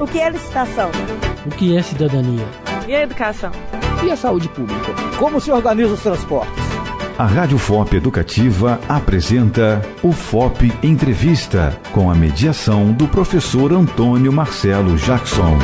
O que é licitação? O que é cidadania? E a educação? E a saúde pública? Como se organiza os transportes? A Rádio FOP Educativa apresenta o FOP Entrevista, com a mediação do professor Antônio Marcelo Jackson.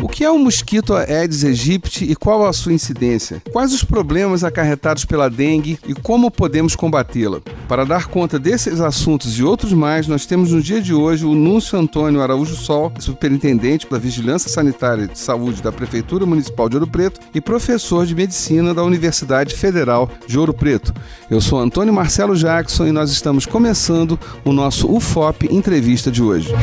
O que é o mosquito Aedes aegypti e qual a sua incidência? Quais os problemas acarretados pela dengue e como podemos combatê-la? Para dar conta desses assuntos e outros mais, nós temos no dia de hoje o Núncio Antônio Araújo Sol, superintendente da Vigilância Sanitária de Saúde da Prefeitura Municipal de Ouro Preto e professor de Medicina da Universidade Federal de Ouro Preto. Eu sou Antônio Marcelo Jackson e nós estamos começando o nosso UFOP Entrevista de hoje.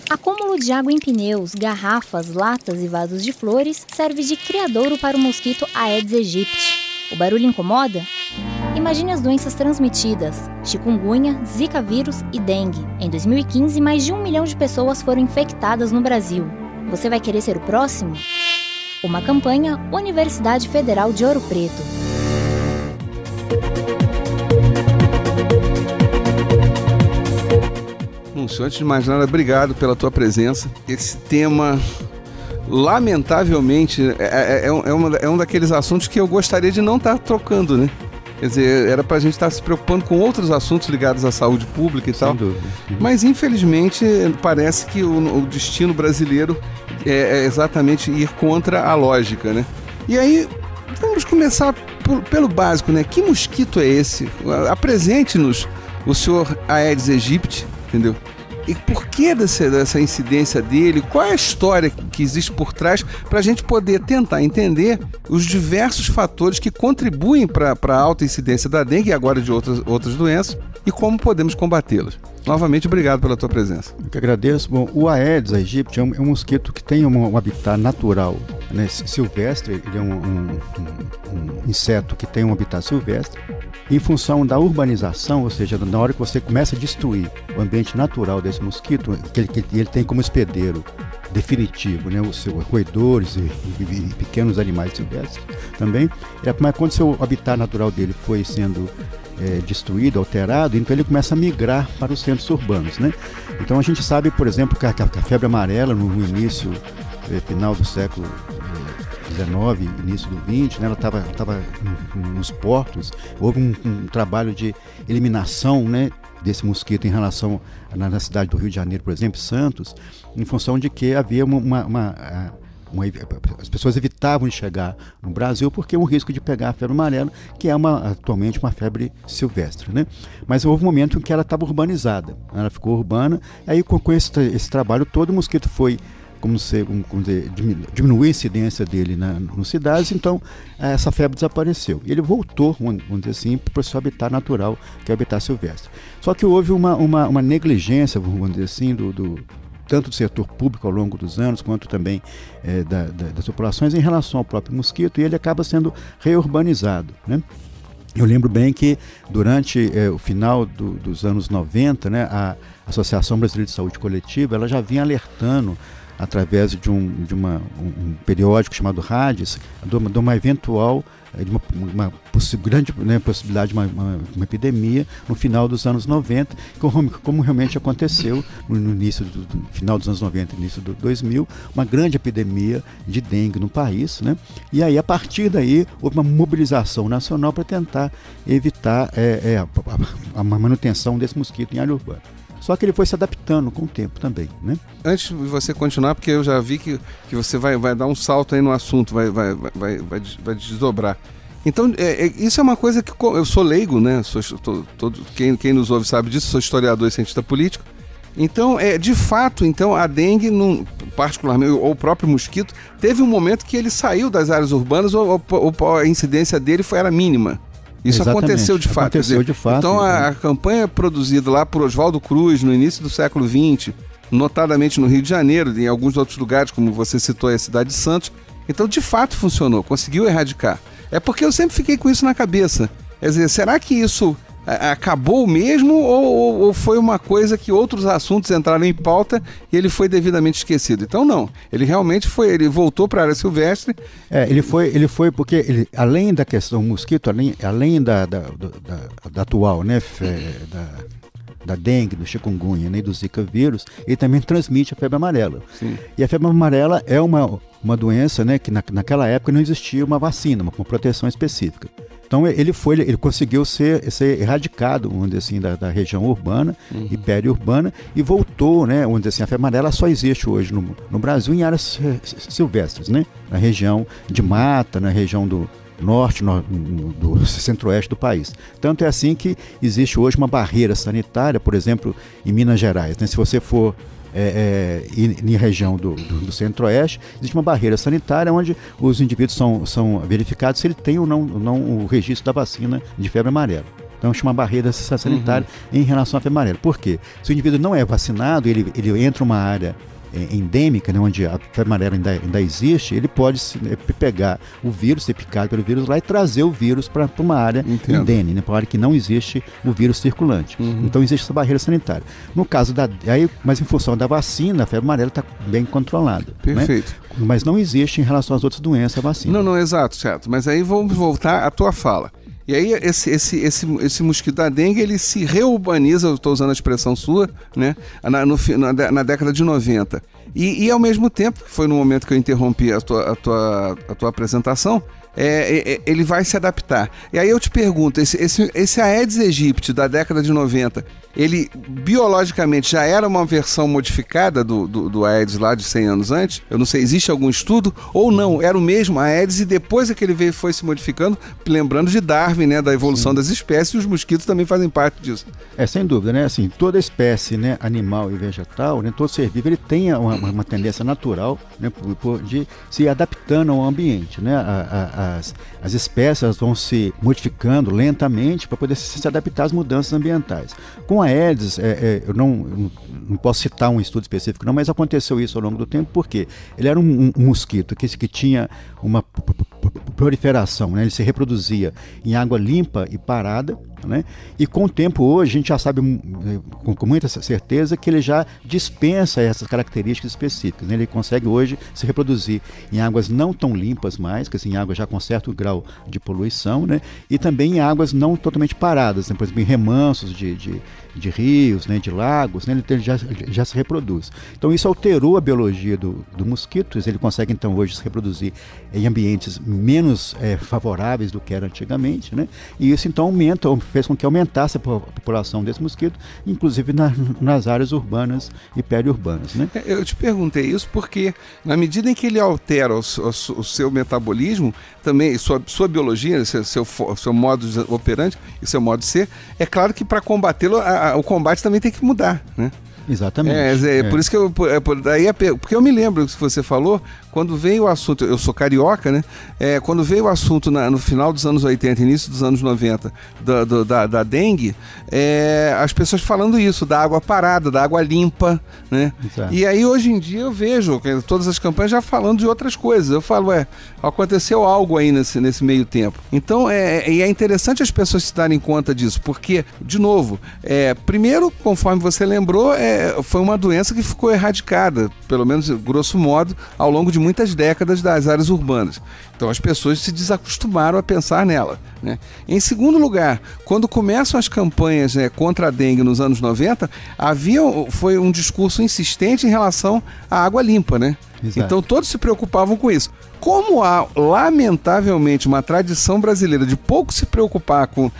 Acúmulo de água em pneus, garrafas, latas e vasos de flores serve de criadouro para o mosquito Aedes aegypti. O barulho incomoda? Imagine as doenças transmitidas: chikungunya, zika vírus e dengue. Em 2015, mais de 1 milhão de pessoas foram infectadas no Brasil. Você vai querer ser o próximo? Uma campanha Universidade Federal de Ouro Preto. Antes de mais nada, obrigado pela tua presença. Esse tema, lamentavelmente, é um daqueles assuntos que eu gostaria de não estar trocando, né? Quer dizer, era pra gente estar se preocupando com outros assuntos ligados à saúde pública e tal. Sem dúvida. Mas, infelizmente, parece que o destino brasileiro é exatamente ir contra a lógica, né? E aí, vamos começar pelo básico, né? Que mosquito é esse? Apresente-nos o senhor Aedes aegypti, entendeu? E por que dessa incidência dele? Qual é a história que existe por trás para a gente poder tentar entender os diversos fatores que contribuem para a alta incidência da dengue e agora de outras doenças e como podemos combatê-las? Novamente, obrigado pela tua presença. Eu que agradeço. Bom, o Aedes aegypti é um mosquito que tem um habitat natural, né, silvestre. Ele é um inseto que tem um habitat silvestre. Em função da urbanização, ou seja, na hora que você começa a destruir o ambiente natural desse mosquito, que ele tem como hospedeiro definitivo, né, os seus roedores e pequenos animais silvestres também, quando o seu habitat natural dele foi sendo destruído, alterado, então ele começa a migrar para os centros urbanos, né? Então a gente sabe, por exemplo, que a febre amarela no início, final do século XIX, início do XX, né, ela estava nos portos. Houve um trabalho de eliminação, né, desse mosquito em relação na cidade do Rio de Janeiro, por exemplo, Santos, em função de que havia as pessoas evitavam de chegar no Brasil porque o risco de pegar a febre amarela, que é atualmente uma febre silvestre, né? Mas houve um momento em que ela estava urbanizada, ela ficou urbana, aí com esse trabalho todo o mosquito foi diminuir a incidência dele nas cidades, então essa febre desapareceu. E ele voltou, vamos dizer assim, para o seu habitat natural, que é o habitat silvestre. Só que houve uma negligência, vamos dizer assim, tanto do setor público ao longo dos anos, quanto também das populações em relação ao próprio mosquito, e ele acaba sendo reurbanizado, né? Eu lembro bem que durante o final dos anos 90, né, a Associação Brasileira de Saúde Coletiva, ela já vinha alertando através de um periódico chamado RADES, de uma eventual, grande, né, possibilidade de uma epidemia no final dos anos 90, como realmente aconteceu no final dos anos 90 e início do 2000, uma grande epidemia de dengue no país, né? E aí, a partir daí, houve uma mobilização nacional para tentar evitar a manutenção desse mosquito em área urbana. Só que ele foi se adaptando com o tempo também, né? Antes de você continuar, porque eu já vi que você vai dar um salto aí no assunto, vai desdobrar. Então, isso é uma coisa que eu sou leigo, né? Quem nos ouve sabe disso, sou historiador e cientista político. Então, de fato, a dengue, particularmente, ou o próprio mosquito, teve um momento que ele saiu das áreas urbanas ou a incidência dele era mínima. Isso aconteceu de fato. Então a campanha produzida lá por Oswaldo Cruz no início do século XX, notadamente no Rio de Janeiro e em alguns outros lugares, como você citou, a cidade de Santos, então de fato funcionou, conseguiu erradicar. É porque eu sempre fiquei com isso na cabeça. Quer dizer, será que isso acabou mesmo ou foi uma coisa que outros assuntos entraram em pauta e ele foi devidamente esquecido? Então não, ele realmente ele voltou para a área silvestre. Ele foi porque além da questão mosquito, além da atual, né, da dengue, do chikungunya, né, do zika vírus, ele também transmite a febre amarela. Sim. E a febre amarela é uma doença, né, que naquela época não existia uma vacina, uma proteção específica. Então ele conseguiu ser erradicado, vamos dizer assim, da região urbana e periurbana e voltou, né, vamos dizer assim, a febre amarela só existe hoje no Brasil em áreas silvestres, né, na região de mata, na região do norte, do centro-oeste do país. Tanto é assim que existe hoje uma barreira sanitária, por exemplo, em Minas Gerais, né, se você for em região do centro-oeste, existe uma barreira sanitária onde os indivíduos são verificados se ele tem ou não o registro da vacina de febre amarela. Então, chama barreira sanitária em relação à febre amarela. Por quê? Se o indivíduo não é vacinado, ele entra numa área endêmica, né, onde a febre amarela ainda existe, ele pode pegar o vírus, ser picado pelo vírus lá e trazer o vírus para uma área indene, né, para uma área que não existe o vírus circulante. Então existe essa barreira sanitária. No caso mas em função da vacina, a febre amarela está bem controlada. Perfeito. Né? Mas não existe em relação às outras doenças a vacina. Não, exato, certo. Mas aí vamos voltar à tua fala. E aí esse mosquito da dengue, ele se reurbaniza, eu estou usando a expressão sua, né, na década de 90. E ao mesmo tempo, que foi no momento que eu interrompi a tua apresentação, ele vai se adaptar. E aí eu te pergunto, esse Aedes aegypti da década de 90, ele biologicamente já era uma versão modificada do Aedes lá de 100 anos antes? Eu não sei, existe algum estudo? Ou não, era o mesmo Aedes e depois é que ele foi se modificando, lembrando de Darwin, né, da evolução das espécies, e os mosquitos também fazem parte disso. Sem dúvida, né, assim, toda espécie, né, animal e vegetal, né, todo ser vivo, ele tem uma tendência natural, né, de se adaptando ao ambiente, né, as espécies vão se modificando lentamente para poder se adaptar às mudanças ambientais. Com a Aedes, eu não posso citar um estudo específico não, mas aconteceu isso ao longo do tempo, porque ele era um mosquito que tinha uma proliferação, né? Ele se reproduzia em água limpa e parada, né? E com o tempo hoje a gente já sabe com muita certeza que ele já dispensa essas características específicas, né? Ele consegue hoje se reproduzir em águas não tão limpas mais, que assim, águas já com certo grau de poluição, né? E também em águas não totalmente paradas, né? Por exemplo, em remansos de rios, né? De lagos, né? Ele já se reproduz. Então isso alterou a biologia do mosquito, ele consegue então hoje se reproduzir em ambientes menos favoráveis do que era antigamente, né? E isso então fez com que aumentasse a população desse mosquito, inclusive nas áreas urbanas e periurbanas, né? Eu te perguntei isso porque, na medida em que ele altera o seu metabolismo, também sua biologia, seu modo operante e seu modo de ser, é claro que para combatê-lo, o combate também tem que mudar, né? Exatamente. Por isso que porque eu me lembro que você falou, quando veio o assunto, eu sou carioca, né? Quando veio o assunto no final dos anos 80, início dos anos 90, da dengue, as pessoas falando isso, da água parada, da água limpa, né? Exato. E aí hoje em dia eu vejo todas as campanhas já falando de outras coisas. Eu falo, aconteceu algo aí nesse meio tempo. Então, é interessante as pessoas se darem conta disso, porque, de novo, primeiro, conforme você lembrou, foi uma doença que ficou erradicada, pelo menos grosso modo, ao longo de muitas décadas das áreas urbanas. Então as pessoas se desacostumaram a pensar nela, né? Em segundo lugar, quando começam as campanhas, né, contra a dengue nos anos 90, foi um discurso insistente em relação à água limpa, né? Exato. Então todos se preocupavam com isso. Como há, lamentavelmente, uma tradição brasileira de pouco se preocupar com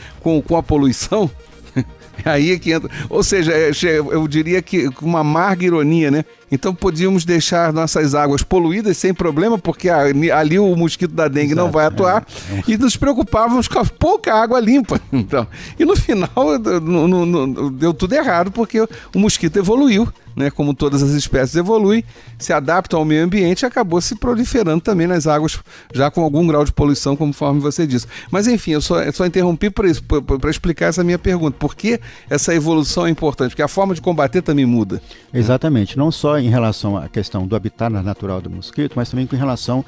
a poluição, aí é que entra, ou seja, eu diria que uma amarga ironia, né? Então podíamos deixar nossas águas poluídas sem problema, porque ali o mosquito da dengue não vai atuar, e nos preocupávamos com a pouca água limpa. Então, e no final deu tudo errado, porque o mosquito evoluiu, né? Como todas as espécies evoluem, se adaptam ao meio ambiente e acabou se proliferando também nas águas, já com algum grau de poluição, conforme você disse. Mas enfim, eu só interrompi para isso, para explicar essa minha pergunta. Por que essa evolução é importante? Porque a forma de combater também muda. Exatamente, não só em relação à questão do habitat natural do mosquito, mas também com relação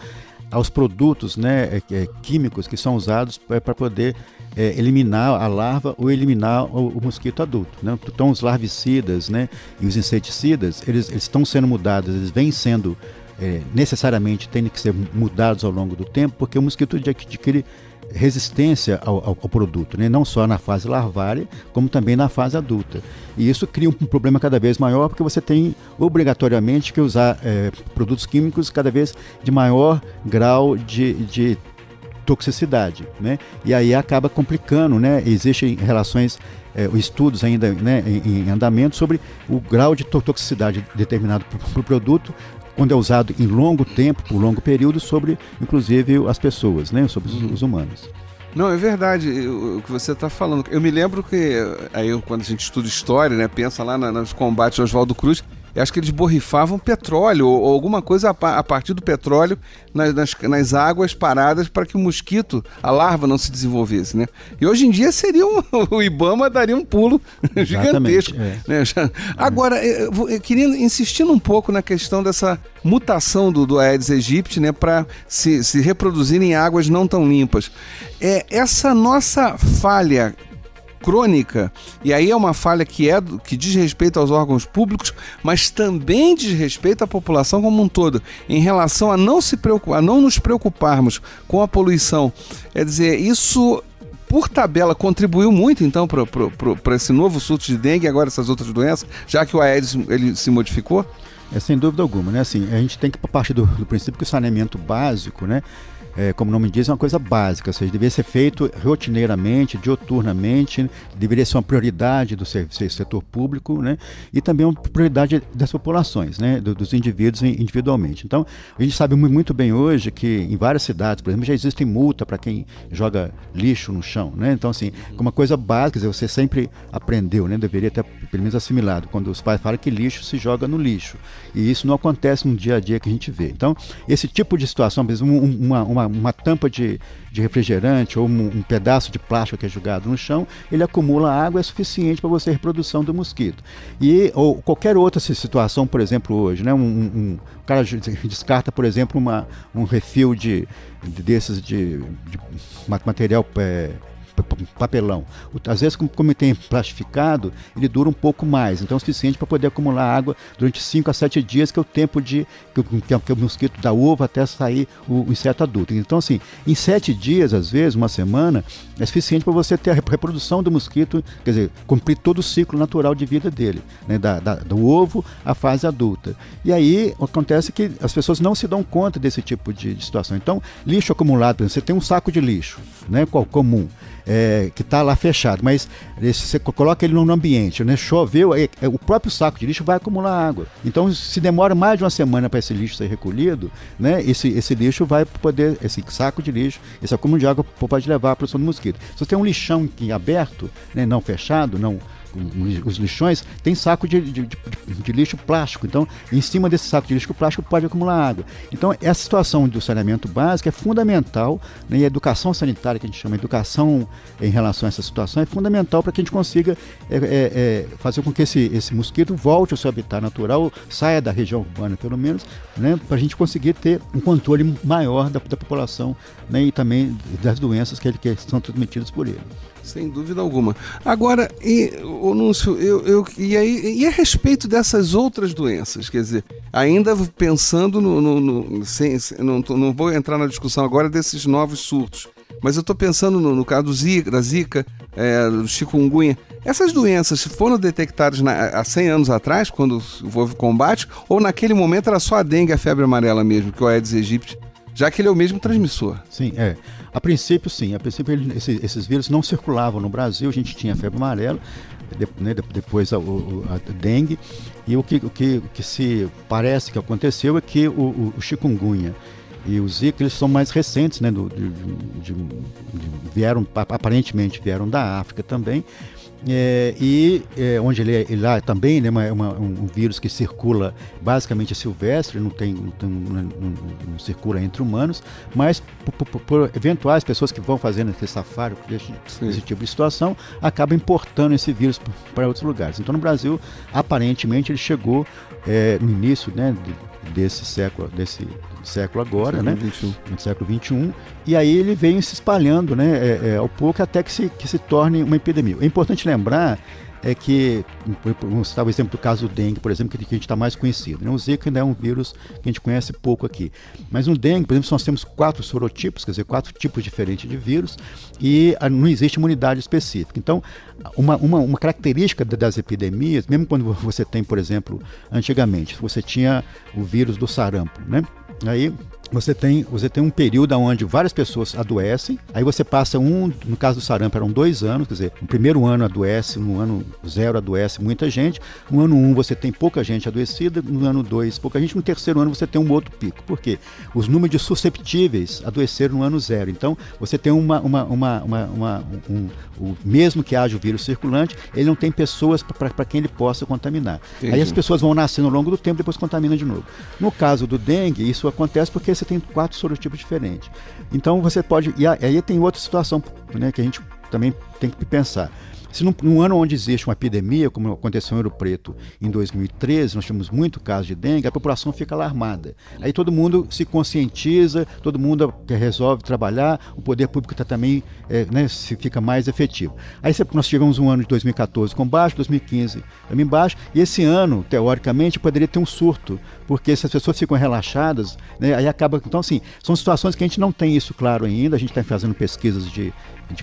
aos produtos, né, químicos que são usados para poder eliminar a larva ou eliminar o mosquito adulto, né? Então os larvicidas, né, e os inseticidas, eles estão sendo mudados, eles vêm sendo necessariamente têm que ser mudados ao longo do tempo, porque o mosquito adquire resistência ao produto, né? Não só na fase larvária, como também na fase adulta. E isso cria um problema cada vez maior, porque você tem obrigatoriamente que usar produtos químicos cada vez de maior grau de toxicidade, né? E aí acaba complicando, né? Existem relações, estudos ainda, né, em andamento sobre o grau de toxicidade determinado por produto, quando é usado em longo tempo, por longo período, sobre, inclusive, as pessoas, né? Sobre os humanos. Não, é verdade o que você está falando. Eu me lembro que, quando a gente estuda história, né, pensa lá nos combates de Oswaldo Cruz, eu acho que eles borrifavam petróleo ou alguma coisa a partir do petróleo nas águas paradas para que o mosquito, a larva, não se desenvolvesse, né? E hoje em dia seria o Ibama daria um pulo gigantesco. Né? Agora, eu queria insistir um pouco na questão dessa mutação do Aedes aegypti, né, para se reproduzir em águas não tão limpas. Essa nossa falha crônica, e aí é uma falha que diz respeito aos órgãos públicos, mas também diz respeito à população como um todo, em relação a não nos preocuparmos com a poluição. Quer dizer, isso, por tabela, contribuiu muito, então, para esse novo surto de dengue e agora essas outras doenças, já que o Aedes ele se modificou? Sem dúvida alguma, né? Assim, a gente tem que partir do princípio que o saneamento básico, né, como o nome diz, é uma coisa básica, ou seja, deveria ser feito rotineiramente, dioturnamente, deveria ser uma prioridade do setor público, né, e também uma prioridade das populações, né, dos indivíduos individualmente. Então, a gente sabe muito bem hoje que em várias cidades, por exemplo, já existe multa para quem joga lixo no chão, né? Então, assim, uma coisa básica, você sempre aprendeu, né, deveria ter pelo menos assimilado, quando os pais falam que lixo se joga no lixo, e isso não acontece no dia a dia que a gente vê. Então, esse tipo de situação, por exemplo, uma tampa de refrigerante ou um pedaço de plástico que é jogado no chão, ele acumula água, é suficiente para você a reprodução do mosquito. Ou qualquer outra situação, por exemplo, hoje, né, o cara descarta, por exemplo, um refil desses de material papelão. Às vezes, como tem plastificado, ele dura um pouco mais, então é o suficiente para poder acumular água durante 5 a 7 dias, que é o tempo que o mosquito dá ovo até sair o inseto adulto. Então, assim, em 7 dias, às vezes, uma semana, é suficiente para você ter a reprodução do mosquito, quer dizer, cumprir todo o ciclo natural de vida dele, né, do ovo à fase adulta. E aí, acontece que as pessoas não se dão conta desse tipo de situação. Então, lixo acumulado, por exemplo, você tem um saco de lixo, né, comum, que está lá fechado, mas você coloca ele no ambiente, né? Choveu, o próprio saco de lixo vai acumular água. Então, se demora mais de uma semana para esse lixo ser recolhido, né? Esse lixo vai poder, esse saco de lixo, esse acúmulo de água pode levar à produção do mosquito. Se você tem um lixão aberto, né, não fechado, os lixões, tem saco de lixo plástico. Então, em cima desse saco de lixo plástico pode acumular água. Então, essa situação do saneamento básico é fundamental, né? E a educação sanitária, que a gente chama de educação em relação a essa situação, é fundamental para que a gente consiga fazer com que esse mosquito volte ao seu habitat natural, saia da região urbana, pelo menos, né? Para a gente conseguir ter um controle maior da população, né? E também das doenças que são transmitidas por ele. Sem dúvida alguma. Agora, Núncio, e a respeito dessas outras doenças, quer dizer, ainda pensando não vou entrar na discussão agora desses novos surtos, mas eu estou pensando no caso da Zika, do chikungunya. Essas doenças foram detectadas há 100 anos atrás, quando houve combate, ou naquele momento era só a dengue e a febre amarela mesmo, que é o Aedes aegypti, já que ele é o mesmo transmissor? Sim, A princípio, sim. A princípio, esses vírus não circulavam no Brasil. A gente tinha a febre amarela, depois a dengue. E o que se parece que aconteceu é que o chikungunya e o Zika, eles são mais recentes, né? Aparentemente vieram da África também. onde ele lá também, né, um vírus que circula basicamente silvestre, não circula entre humanos, mas por eventuais pessoas que vão fazendo esse safari, esse tipo de situação, acaba importando esse vírus para outros lugares. Então no Brasil, aparentemente, ele chegou no início, né, desse século agora, né? No século XXI, e aí ele vem se espalhando, né, ao pouco, até que se torne uma epidemia. É importante lembrar que, vamos citar o exemplo do caso do dengue, por exemplo, que a gente está mais conhecido, né? O Zika ainda é um vírus que a gente conhece pouco aqui. Mas no dengue, por exemplo, nós temos 4 sorotipos, quer dizer, 4 tipos diferentes de vírus, e não existe imunidade específica. Então, uma característica das epidemias, mesmo quando você tem, por exemplo, antigamente, você tinha o vírus do sarampo, né? Aí você tem um período onde várias pessoas adoecem, aí você passa no caso do sarampo eram 2 anos, quer dizer, no primeiro ano adoece, no ano 0 adoece muita gente, no ano 1 você tem pouca gente adoecida, no ano 2 pouca gente, no terceiro ano você tem um outro pico. Por quê? Os números de susceptíveis adoeceram no ano 0, então você tem mesmo que haja o vírus circulante, ele não tem pessoas para quem ele possa contaminar. Entendi. Aí as pessoas vão nascendo ao longo do tempo e depois contaminam de novo. No caso do dengue, isso acontece porque você tem 4 sorotipos diferentes. Então você pode... E aí tem outra situação, né, que a gente também tem que pensar. Se num ano onde existe uma epidemia, como aconteceu em Ouro Preto em 2013, nós tivemos muito caso de dengue, a população fica alarmada. Aí todo mundo se conscientiza, todo mundo resolve trabalhar, o poder público também se fica mais efetivo. Aí nós tivemos um ano de 2014 com baixo, 2015 também baixo, e esse ano, teoricamente, poderia ter um surto, porque se as pessoas ficam relaxadas, né, aí acaba... Então, assim, são situações que a gente não tem isso claro ainda, a gente está fazendo pesquisas de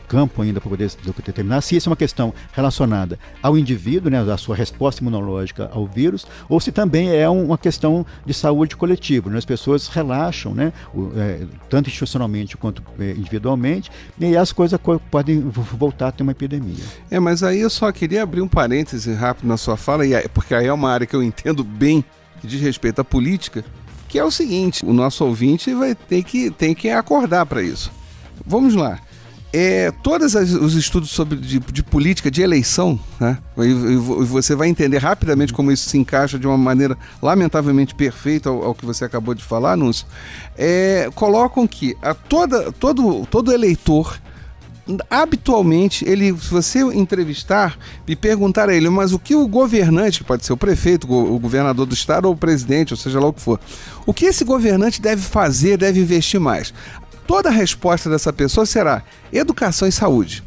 campo ainda para poder determinar se isso é uma questão relacionada ao indivíduo, né, a sua resposta imunológica ao vírus, ou se também é uma questão de saúde coletiva, né? As pessoas relaxam, né, tanto institucionalmente quanto individualmente, e as coisas podem voltar a ter uma epidemia. Mas aí eu só queria abrir um parêntese rápido na sua fala, porque aí é uma área que eu entendo bem, que diz respeito à política, que é o seguinte: o nosso ouvinte tem que acordar para isso. Vamos lá. Todos os estudos de política de eleição, né, e você vai entender rapidamente como isso se encaixa de uma maneira lamentavelmente perfeita ao que você acabou de falar, Núncio, colocam que todo eleitor, habitualmente, se você entrevistar e perguntar a ele, mas o que o governante, que pode ser o prefeito, o governador do estado ou o presidente, ou seja lá o que for, o que esse governante deve fazer, deve investir mais? Toda a resposta dessa pessoa será educação e saúde.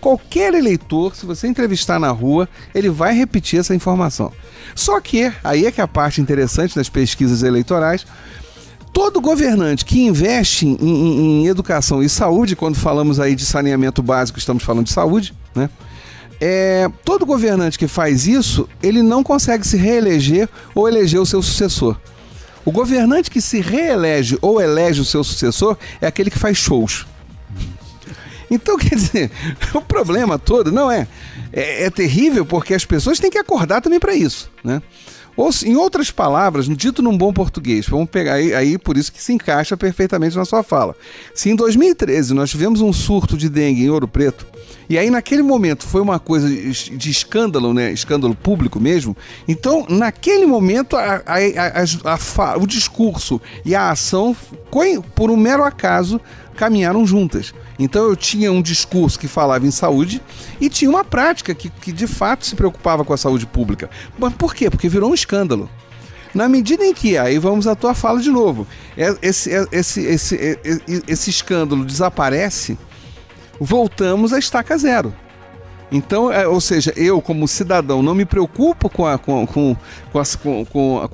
Qualquer eleitor, se você entrevistar na rua, ele vai repetir essa informação. Só que, aí é que a parte interessante das pesquisas eleitorais, todo governante que investe em educação e saúde, quando falamos aí de saneamento básico, estamos falando de saúde, né? Todo governante que faz isso, ele não consegue se reeleger ou eleger o seu sucessor. O governante que se reelege ou elege o seu sucessor é aquele que faz shows. Então, quer dizer, o problema todo não é terrível, porque as pessoas têm que acordar também para isso, né? Ou, em outras palavras, dito num bom português, vamos pegar aí por isso que se encaixa perfeitamente na sua fala. Se em 2013 nós tivemos um surto de dengue em Ouro Preto, e aí naquele momento foi uma coisa de escândalo, né? Escândalo público mesmo, então naquele momento o discurso e a ação, por um mero acaso, caminharam juntas. Então eu tinha um discurso que falava em saúde e tinha uma prática que de fato se preocupava com a saúde pública. Mas por quê? Porque virou um escândalo. Na medida em que, aí vamos à tua fala de novo, esse escândalo desaparece, voltamos à estaca zero. Então, ou seja, eu como cidadão não me preocupo com a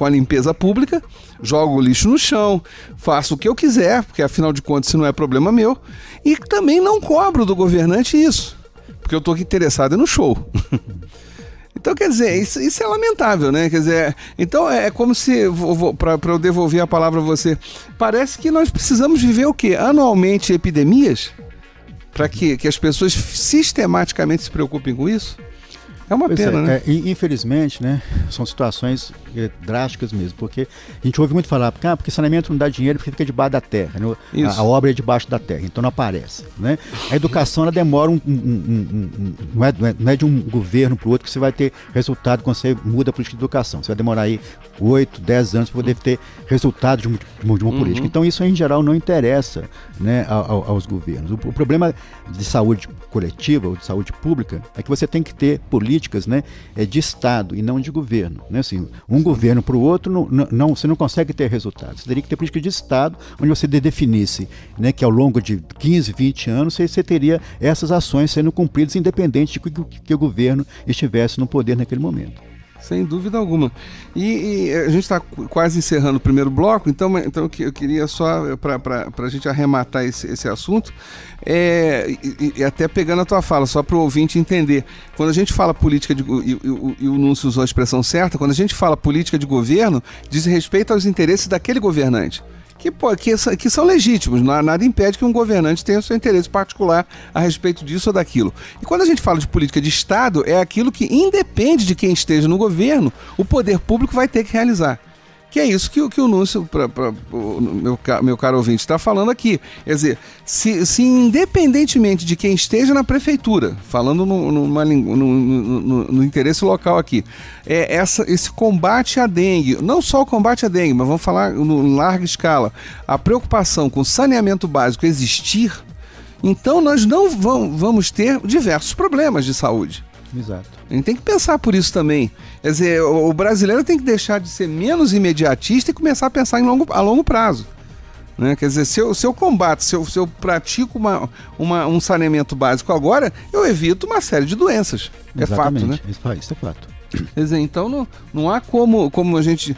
limpeza pública, jogo o lixo no chão, faço o que eu quiser, porque afinal de contas isso não é problema meu, e também não cobro do governante isso, porque eu estou interessado no show. Então, quer dizer, isso é lamentável, né? Quer dizer, então é como se, para eu devolver a palavra a você, parece que nós precisamos viver o quê? Anualmente epidemias? Para que as pessoas sistematicamente se preocupem com isso? É uma pena, né? Infelizmente, né, são situações drásticas mesmo, porque a gente ouve muito falar, porque saneamento não dá dinheiro porque fica debaixo da terra, né? A obra é debaixo da terra, então não aparece, né? A educação, ela demora não é de um governo para o outro que você vai ter resultado quando você muda a política de educação. Você vai demorar aí 8, 10 anos para poder ter resultado de uma política. Então isso, em geral, não interessa, né, aos governos. O problema de saúde coletiva ou de saúde pública é que você tem que ter políticas, né, de Estado e não de governo, né? Assim, um governo para o outro, você não consegue ter resultados. Você teria que ter política de Estado, onde você definisse, né, que ao longo de 15, 20 anos você teria essas ações sendo cumpridas independente de que o governo estivesse no poder naquele momento. Sem dúvida alguma. E a gente está quase encerrando o primeiro bloco, então eu queria só, para a gente arrematar esse assunto, e até pegando a tua fala, só para o ouvinte entender, quando a gente fala política, e o Núncio usou a expressão certa, quando a gente fala política de governo, diz respeito aos interesses daquele governante. Que são legítimos, nada impede que um governante tenha o seu interesse particular a respeito disso ou daquilo. E quando a gente fala de política de Estado, é aquilo que independe de quem esteja no governo, o poder público vai ter que realizar. Que é isso que o Núncio, meu caro ouvinte, está falando aqui. Quer dizer, se independentemente de quem esteja na prefeitura, falando no interesse local aqui, esse combate à dengue, não só o combate à dengue, mas vamos falar em larga escala, a preocupação com saneamento básico existir, então nós não vamos ter diversos problemas de saúde. Exato. A gente tem que pensar por isso também. Quer dizer, o brasileiro tem que deixar de ser menos imediatista e começar a pensar a longo prazo. Né? Quer dizer, se eu combato, se eu pratico um saneamento básico agora, eu evito uma série de doenças. Exatamente. É fato, né? Isso é fato. Quer dizer, então não há como a gente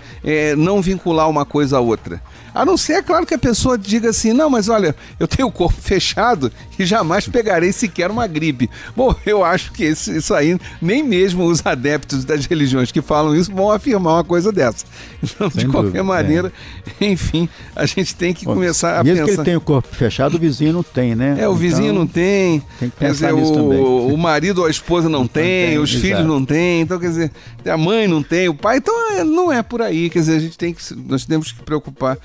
não vincular uma coisa à outra. A não ser, é claro, que a pessoa diga assim, não, mas olha, eu tenho o corpo fechado e jamais pegarei sequer uma gripe. Bom, eu acho que isso aí, nem mesmo os adeptos das religiões que falam isso vão afirmar uma coisa dessa. Então, de qualquer maneira, enfim, a gente tem que começar a pensar... Mesmo que ele tenha o corpo fechado, o vizinho não tem, né? O vizinho não tem, tem que pensar nisso também. O marido ou a esposa não tem, os filhos não têm, então, quer dizer, a mãe não tem, o pai, então não é por aí, quer dizer, nós temos que preocupar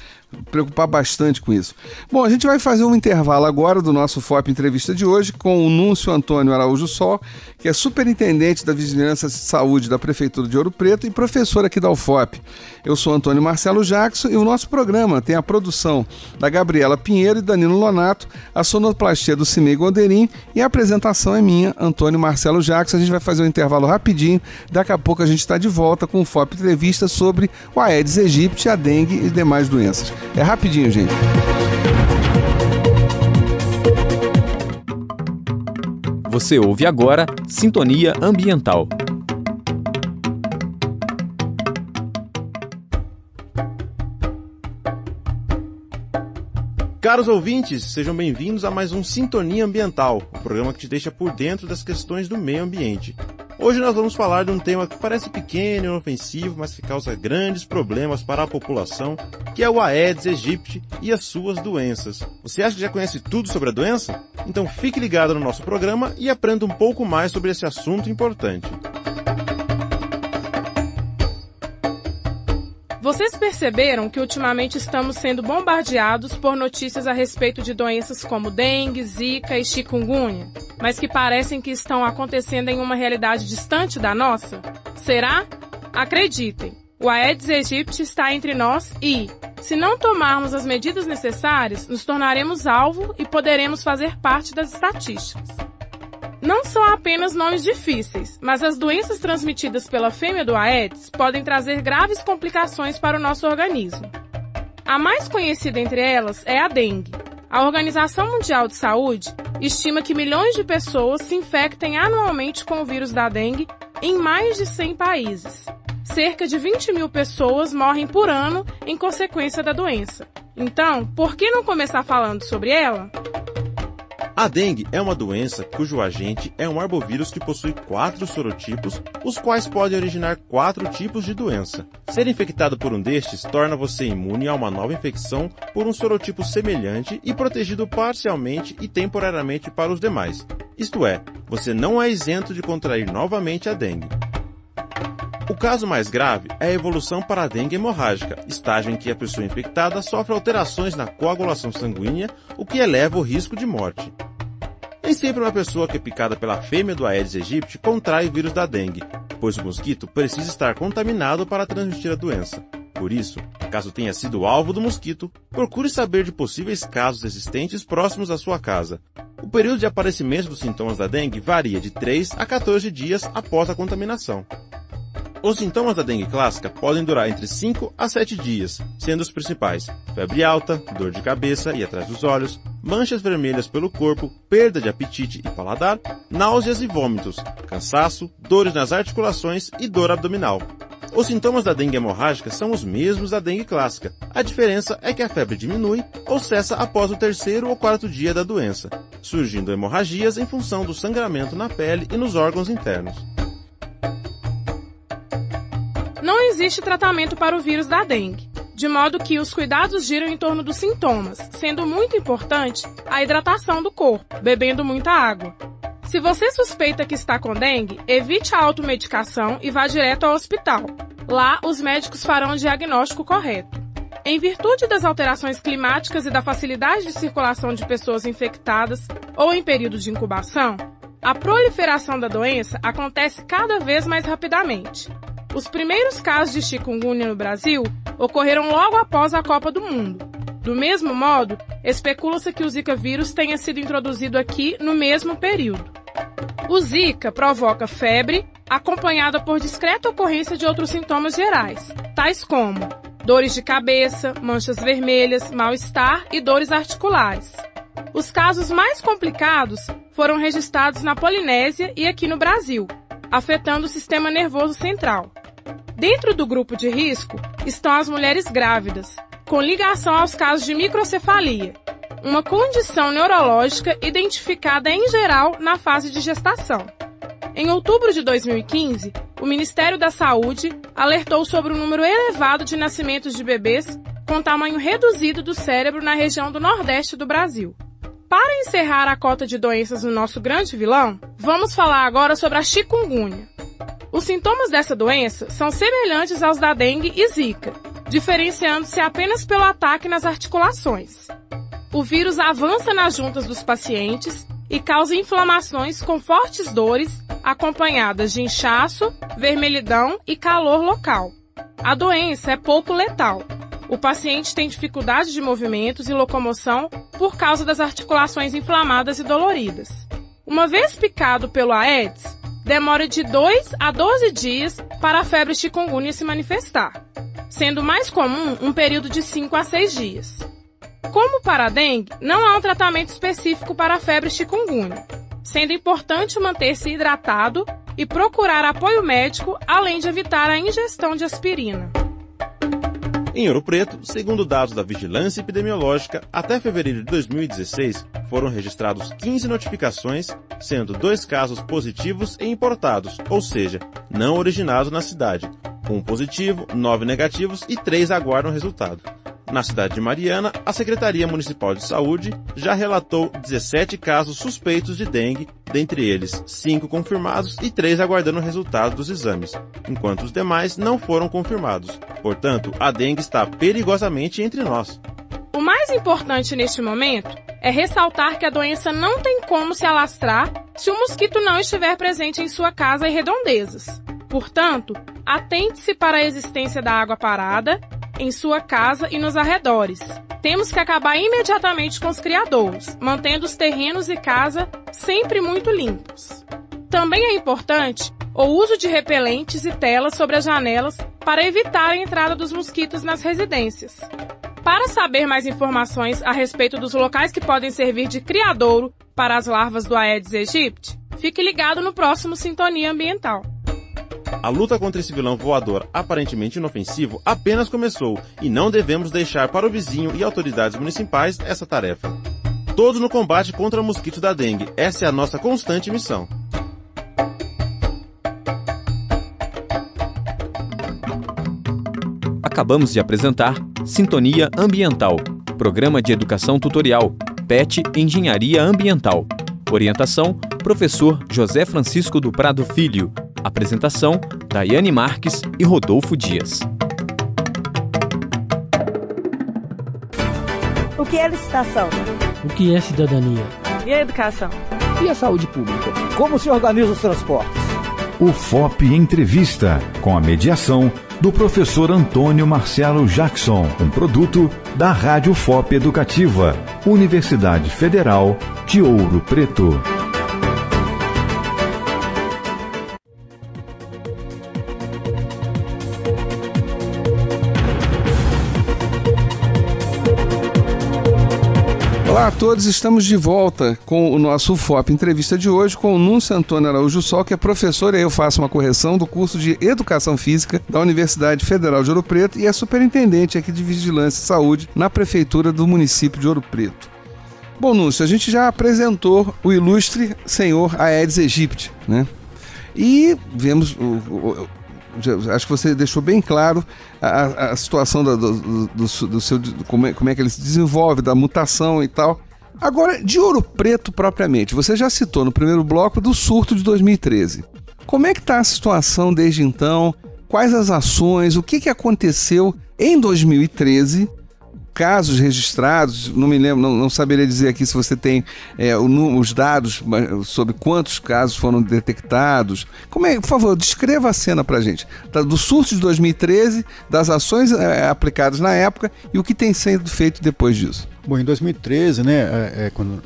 bastante com isso. Bom, a gente vai fazer um intervalo agora do nosso FOP Entrevista de hoje com o Núncio Antônio Araújo Sol, que é superintendente da Vigilância de Saúde da Prefeitura de Ouro Preto e professor aqui da UFOP. Eu sou Antônio Marcelo Jackson e o nosso programa tem a produção da Gabriela Pinheiro e Danilo Lonato, a sonoplastia do Cimei Gonderim e a apresentação é minha, Antônio Marcelo Jackson. A gente vai fazer um intervalo rapidinho, daqui a pouco a gente está de volta com o FOP Entrevista sobre o Aedes aegypti, a dengue e demais doenças. É rapidinho, gente. Você ouve agora Sintonia Ambiental. Caros ouvintes, sejam bem-vindos a mais um Sintonia Ambiental, o programa que te deixa por dentro das questões do meio ambiente. Hoje nós vamos falar de um tema que parece pequeno e inofensivo, mas que causa grandes problemas para a população, que é o Aedes aegypti e as suas doenças. Você acha que já conhece tudo sobre a doença? Então fique ligado no nosso programa e aprenda um pouco mais sobre esse assunto importante. Vocês perceberam que ultimamente estamos sendo bombardeados por notícias a respeito de doenças como dengue, zika e chikungunya, mas que parecem que estão acontecendo em uma realidade distante da nossa? Será? Acreditem, o Aedes aegypti está entre nós e, se não tomarmos as medidas necessárias, nos tornaremos alvo e poderemos fazer parte das estatísticas. Não são apenas nomes difíceis, mas as doenças transmitidas pela fêmea do Aedes podem trazer graves complicações para o nosso organismo. A mais conhecida entre elas é a dengue. A Organização Mundial de Saúde estima que milhões de pessoas se infectem anualmente com o vírus da dengue em mais de 100 países. Cerca de 20 mil pessoas morrem por ano em consequência da doença. Então, por que não começar falando sobre ela? A dengue é uma doença cujo agente é um arbovírus que possui 4 sorotipos, os quais podem originar 4 tipos de doença. Ser infectado por um destes torna você imune a uma nova infecção por um sorotipo semelhante e protegido parcialmente e temporariamente para os demais. Isto é, você não é isento de contrair novamente a dengue. O caso mais grave é a evolução para a dengue hemorrágica, estágio em que a pessoa infectada sofre alterações na coagulação sanguínea, o que eleva o risco de morte. Nem sempre uma pessoa que é picada pela fêmea do Aedes aegypti contrai o vírus da dengue, pois o mosquito precisa estar contaminado para transmitir a doença. Por isso, caso tenha sido alvo do mosquito, procure saber de possíveis casos existentes próximos à sua casa. O período de aparecimento dos sintomas da dengue varia de 3 a 14 dias após a contaminação. Os sintomas da dengue clássica podem durar entre 5 a 7 dias, sendo os principais febre alta, dor de cabeça e atrás dos olhos, manchas vermelhas pelo corpo, perda de apetite e paladar, náuseas e vômitos, cansaço, dores nas articulações e dor abdominal. Os sintomas da dengue hemorrágica são os mesmos da dengue clássica. A diferença é que a febre diminui ou cessa após o 3º ou 4º dia da doença, surgindo hemorragias em função do sangramento na pele e nos órgãos internos. Não existe tratamento para o vírus da dengue, de modo que os cuidados giram em torno dos sintomas, sendo muito importante a hidratação do corpo, bebendo muita água. Se você suspeita que está com dengue, evite a automedicação e vá direto ao hospital. Lá, os médicos farão o diagnóstico correto. Em virtude das alterações climáticas e da facilidade de circulação de pessoas infectadas ou em período de incubação, a proliferação da doença acontece cada vez mais rapidamente. Os primeiros casos de chikungunya no Brasil ocorreram logo após a Copa do Mundo. Do mesmo modo, especula-se que o Zika vírus tenha sido introduzido aqui no mesmo período. O Zika provoca febre, acompanhada por discreta ocorrência de outros sintomas gerais, tais como dores de cabeça, manchas vermelhas, mal-estar e dores articulares. Os casos mais complicados foram registrados na Polinésia e aqui no Brasil, afetando o sistema nervoso central. Dentro do grupo de risco estão as mulheres grávidas, com ligação aos casos de microcefalia, uma condição neurológica identificada em geral na fase de gestação. Em outubro de 2015, o Ministério da Saúde alertou sobre o número elevado de nascimentos de bebês com tamanho reduzido do cérebro na região do Nordeste do Brasil. Para encerrar a cota de doenças no nosso grande vilão, vamos falar agora sobre a chikungunya. Os sintomas dessa doença são semelhantes aos da dengue e zika, diferenciando-se apenas pelo ataque nas articulações. O vírus avança nas juntas dos pacientes e causa inflamações com fortes dores, acompanhadas de inchaço, vermelhidão e calor local. A doença é pouco letal. O paciente tem dificuldade de movimentos e locomoção por causa das articulações inflamadas e doloridas. Uma vez picado pelo Aedes, demora de 2 a 12 dias para a febre chikungunya se manifestar, sendo mais comum um período de 5 a 6 dias. Como para a dengue, não há um tratamento específico para a febre chikungunya, sendo importante manter-se hidratado e procurar apoio médico, além de evitar a ingestão de aspirina. Em Ouro Preto, segundo dados da Vigilância Epidemiológica, até fevereiro de 2016 foram registrados 15 notificações, sendo 2 casos positivos e importados, ou seja, não originados na cidade. 1 positivo, 9 negativos e 3 aguardam resultado. Na cidade de Mariana, a Secretaria Municipal de Saúde já relatou 17 casos suspeitos de dengue, dentre eles 5 confirmados e 3 aguardando o resultado dos exames, enquanto os demais não foram confirmados. Portanto, a dengue está perigosamente entre nós. O mais importante neste momento é ressaltar que a doença não tem como se alastrar se o mosquito não estiver presente em sua casa e redondezas. Portanto, atente-se para a existência da água parada em sua casa e nos arredores. Temos que acabar imediatamente com os criadouros, mantendo os terrenos e casa sempre muito limpos. Também é importante o uso de repelentes e telas sobre as janelas para evitar a entrada dos mosquitos nas residências. Para saber mais informações a respeito dos locais que podem servir de criadouro para as larvas do Aedes aegypti, fique ligado no próximo Sintonia Ambiental. A luta contra esse vilão voador aparentemente inofensivo apenas começou e não devemos deixar para o vizinho e autoridades municipais essa tarefa. Todos no combate contra o mosquito da dengue, essa é a nossa constante missão. Acabamos de apresentar Sintonia Ambiental, programa de educação tutorial, PET Engenharia Ambiental. Orientação, professor José Francisco do Prado Filho. Apresentação, Daiane Marques e Rodolfo Dias. O que é licitação? O que é cidadania? E a educação? E a saúde pública? Como se organizam os transportes? O FOP Entrevista, com a mediação do professor Antônio Marcelo Jackson, um produto da Rádio FOP Educativa, Universidade Federal de Ouro Preto. Olá a todos, estamos de volta com o nosso FOP Entrevista de hoje com o Núncio Antônio Araújo Sol, que é professor, e eu faço uma correção, do curso de Educação Física da Universidade Federal de Ouro Preto e é superintendente aqui de Vigilância e Saúde na Prefeitura do município de Ouro Preto. Bom, Núncio, a gente já apresentou o ilustre senhor Aedes aegypti, né? E vemos... acho que você deixou bem claro a situação do seu, como é que ele se desenvolve, da mutação e tal. Agora, de Ouro Preto propriamente, você já citou no primeiro bloco do surto de 2013. Como é que está a situação desde então? Quais as ações? O que aconteceu em 2013? Casos registrados, não me lembro, não saberia dizer aqui se você tem os dados sobre quantos casos foram detectados. Por favor, descreva a cena pra gente, do surto de 2013, das ações aplicadas na época e o que tem sido feito depois disso. Bom, em 2013, né, quando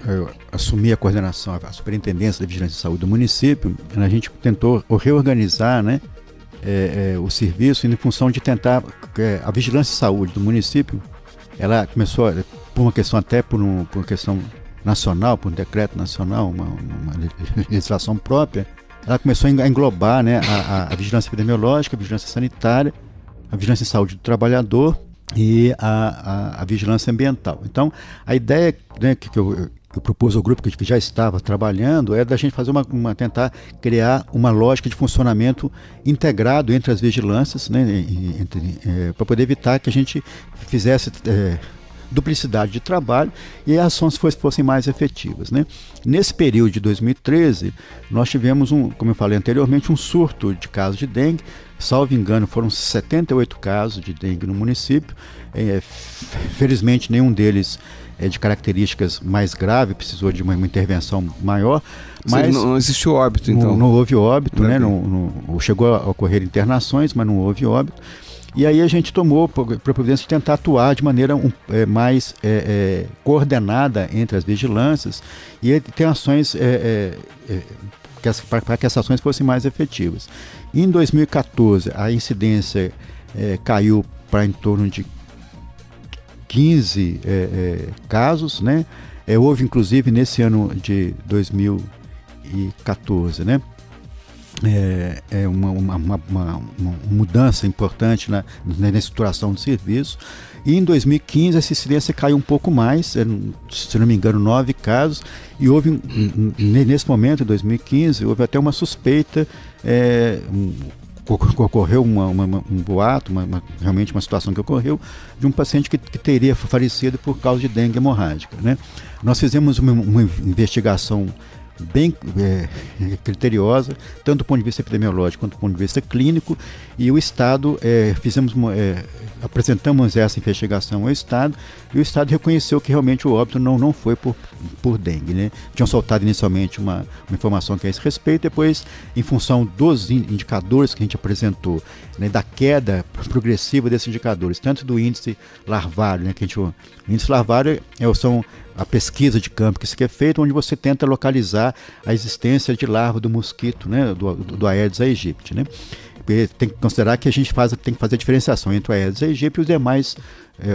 eu assumi a coordenação, a superintendência da Vigilância e Saúde do município, a gente tentou reorganizar, né, o serviço em função de tentar a vigilância e saúde do município. Ela começou, por uma questão até por uma questão nacional, por um decreto nacional, uma legislação própria, ela começou a englobar, né, a vigilância epidemiológica, a vigilância sanitária, a vigilância em saúde do trabalhador e a vigilância ambiental. Então, a ideia, né, que eu propus ao grupo que já estava trabalhando é da gente fazer tentar criar uma lógica de funcionamento integrado entre as vigilâncias, né, para poder evitar que a gente fizesse duplicidade de trabalho e as ações fossem mais efetivas, né? Nesse período de 2013, nós tivemos, como eu falei anteriormente, um surto de casos de dengue. Salvo engano, foram 78 casos de dengue no município. Felizmente, nenhum deles de características mais graves, precisou de uma intervenção maior. Mas não existiu óbito, então? Não houve óbito, né? Chegou a ocorrer internações, mas não houve óbito. E aí a gente tomou para a providência de tentar atuar de maneira mais coordenada entre as vigilâncias e ter ações para que essas ações fossem mais efetivas. Em 2014, a incidência caiu para em torno de 15 casos, né? Houve, inclusive, nesse ano de 2014, né? Uma mudança importante na estruturação do serviço. E em 2015 essa incidência caiu um pouco mais, se não me engano 9 casos, e houve, nesse momento, em 2015, houve até uma suspeita, ocorreu um boato, realmente uma situação que ocorreu, de um paciente que teria falecido por causa de dengue hemorrágica, né? Nós fizemos uma investigação bem criteriosa, tanto do ponto de vista epidemiológico quanto do ponto de vista clínico, e o Estado, apresentamos essa investigação ao Estado, e o Estado reconheceu que realmente o óbito não foi por dengue, né? Tinham soltado inicialmente uma informação que é a esse respeito, depois, em função dos indicadores que a gente apresentou, né, da queda progressiva desses indicadores, tanto do índice larvário, né, o índice larvário são a pesquisa de campo que é feita, onde você tenta localizar a existência de larva do mosquito, né, do Aedes aegypti, né? Tem que considerar que a gente tem que fazer a diferenciação entre o Aedes aegypti e os demais